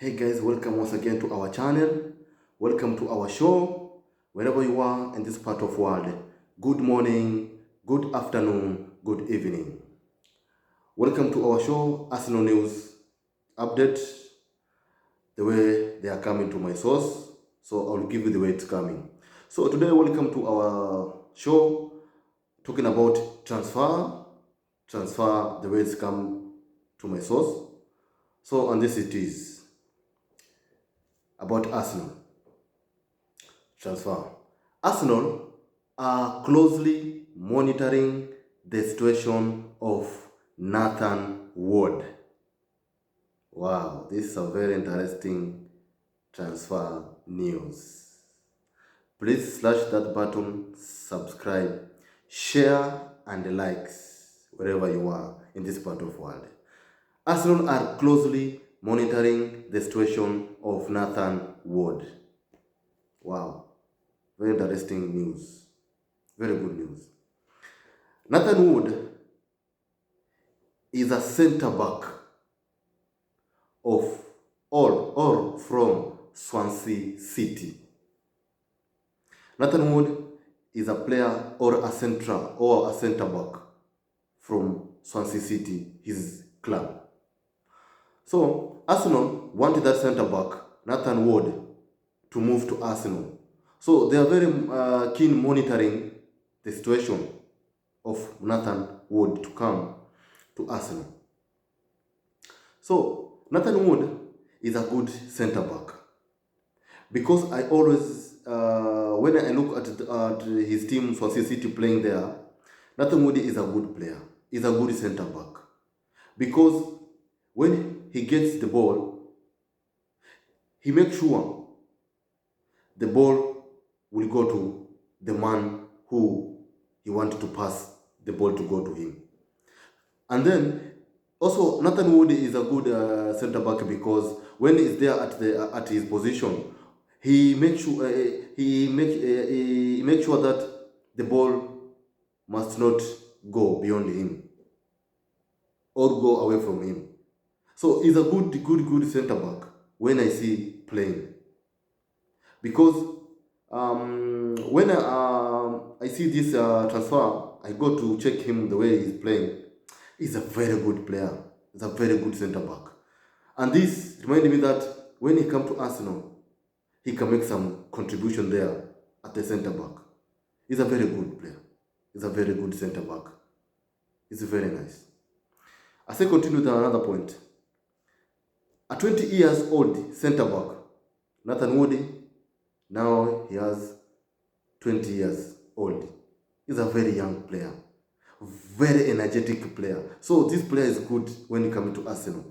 Hey guys, welcome once again to our channel. Welcome to our show. Wherever you are in this part of world, good morning, good afternoon, good evening. Welcome to our show, Arsenal News Update, the way they are coming to my source. So I'll give you the way it's coming. So today, welcome to our show, talking about transfer, the way it's come to my source. So, and this it is about Arsenal transfer. Arsenal are closely monitoring the situation of Nathan Ward. Wow, this is a very interesting transfer news. Please slash that button, subscribe, share and likes wherever you are in this part of the world. Arsenal are closely monitoring the situation of Nathan Ward. Wow, very interesting news. Very good news. Nathan Ward is a centre back of all from Swansea City. Nathan Ward is a player or a centre back from Swansea City, his club. So Arsenal wanted that centre back, Nathan Ward, to move to Arsenal. So they are very keen monitoring the situation of Nathan Ward to come to Arsenal. So Nathan Ward is a good centre back because I always, when I look at his team, Swansea City playing there, Nathan Ward is a good player, is a good centre back because when he gets the ball, he makes sure the ball will go to the man who he wanted to pass the ball to go to him. And then also Nathan Wood is a good centre back because when he's there at his position, he makes sure he makes sure that the ball must not go beyond him or go away from him. So he's a good centre back when I see playing, because when I see this transfer, I go to check him the way he's playing. He's a very good player. He's a very good centre back, and this reminded me that when he come to Arsenal, he can make some contribution there at the centre back. He's a very good player. He's a very good centre back. He's very nice. As I continue with another point, a 20 years old centre back, Nathan Woody, now he has 20 years old. He's a very young player, very energetic player. So this player is good when he comes to Arsenal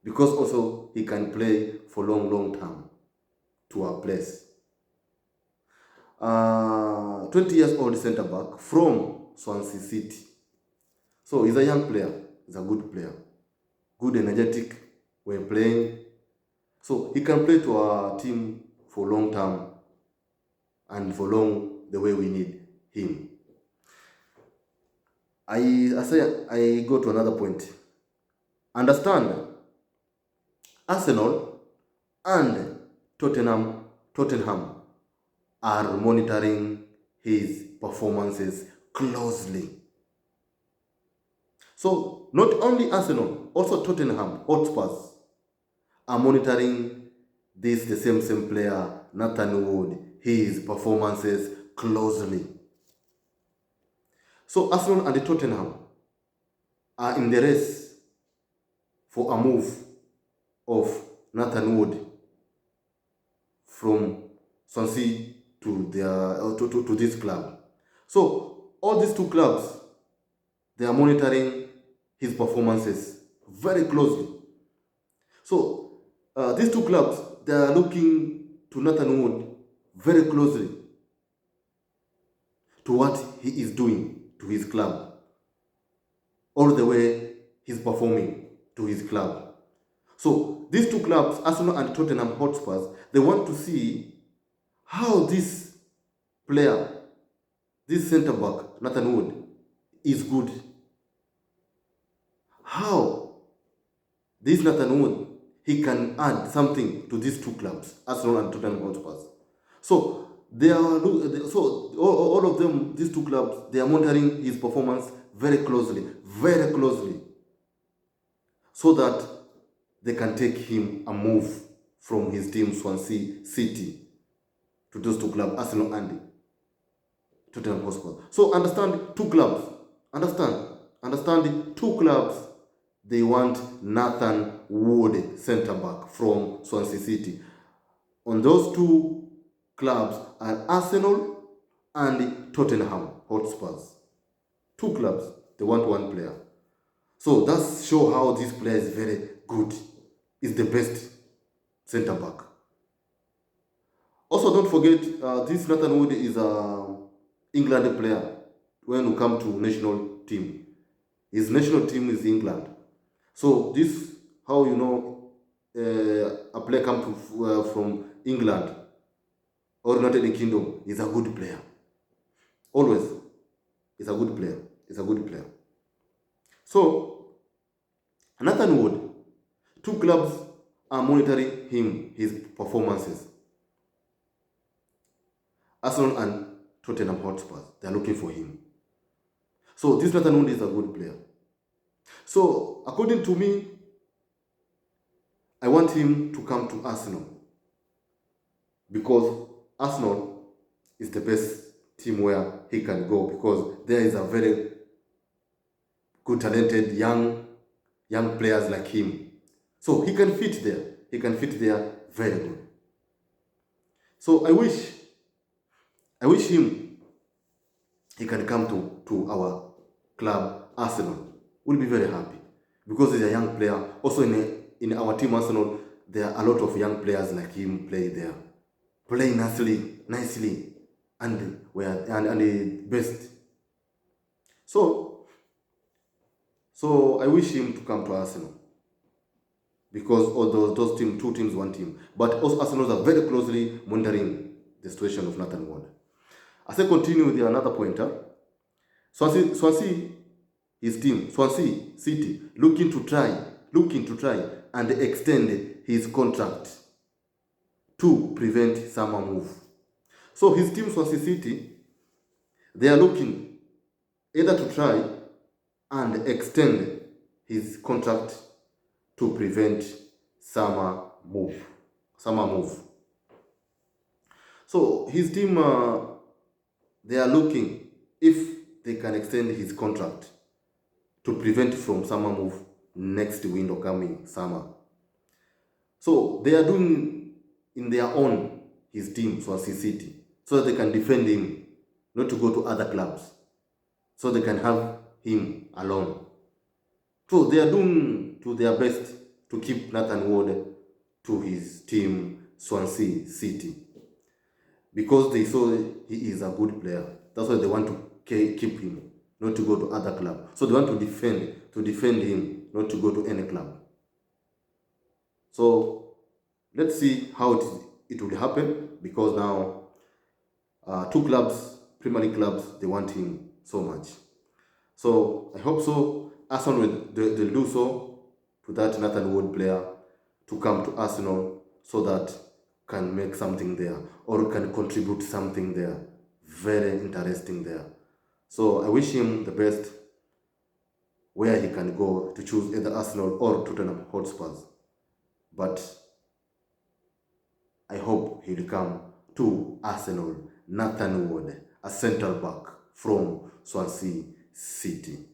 because also he can play for long term to our place. 20 years old centre back from Swansea City. So he's a young player. He's a good player, good energetic when playing. So he can play to our team for long term and for long the way we need him. I go to another point. Understand, Arsenal and Tottenham are monitoring his performances closely. So not only Arsenal, also Tottenham Hotspurs are monitoring the same player, Nathan Wood, his performances closely. So Arsenal and Tottenham are in the race for a move of Nathan Wood from Swansea to this club. So all these two clubs, they are monitoring his performances very closely. So these two clubs, they are looking to Nathan Wood very closely to what he is doing to his club, all the way he's performing to his club. So these two clubs, Arsenal and Tottenham Hotspurs, they want to see how this player, this centre back, Nathan Wood, is good. How this Nathan Wood, he can add something to these two clubs, Arsenal and Tottenham Hotspur. So they are so all of them, these two clubs, they are monitoring his performance very closely, so that they can take him a move from his team Swansea City to those two clubs, Arsenal and Tottenham Hotspur. So understand two clubs. Understand two clubs. They want Nathan Wood, centre back from Swansea City. On those two clubs are Arsenal and Tottenham Hotspurs. Two clubs. They want one player. So that's show how this player is very good. Is the best centre back. Also, don't forget this Nathan Wood is a England player. When we come to national team, his national team is England. So this how you know a player come to from England or United Kingdom is a good player. Always, is a good player. Is a good player. So Nathan Wood, two clubs are monitoring him, his performances. Arsenal and Tottenham Hotspur, they are looking for him. So this Nathan Wood is a good player. So according to me, I want him to come to Arsenal because Arsenal is the best team where he can go, because there is a very good, talented young players like him. So he can fit there. He can fit there very good. So I wish him he can come to our club Arsenal. We'll be very happy because he's a young player. Also in our team Arsenal, there are a lot of young players like him play there, play nicely, and the best. So I wish him to come to Arsenal because all those two teams, one team. But also Arsenal are very closely monitoring the situation of Nathan Wood. As I continue with another pointer, Swansea, his team, Swansea City, looking to try and extend his contract to prevent summer move. So his team, Swansea City, they are looking either to try and extend his contract to prevent summer move. So his team, they are looking if they can extend his contract to prevent from summer move next window coming summer. So they are doing in their own his team, Swansea City, so that they can defend him, not to go to other clubs, so they can have him alone. So they are doing to their best to keep Nathan Wood to his team, Swansea City, because they saw he is a good player. That's why they want to keep him, not to go to other club. So they want to defend him, not to go to any club. So let's see how it will happen, because now two clubs, Premier League clubs, they want him so much. So I hope so. Arsenal they'll do so to that Nathan Wood player to come to Arsenal, so that can make something there or can contribute something there. Very interesting there. So I wish him the best where he can go to choose either Arsenal or Tottenham Hotspurs. But I hope he'll come to Arsenal, Nathan Wood, a central back from Swansea City.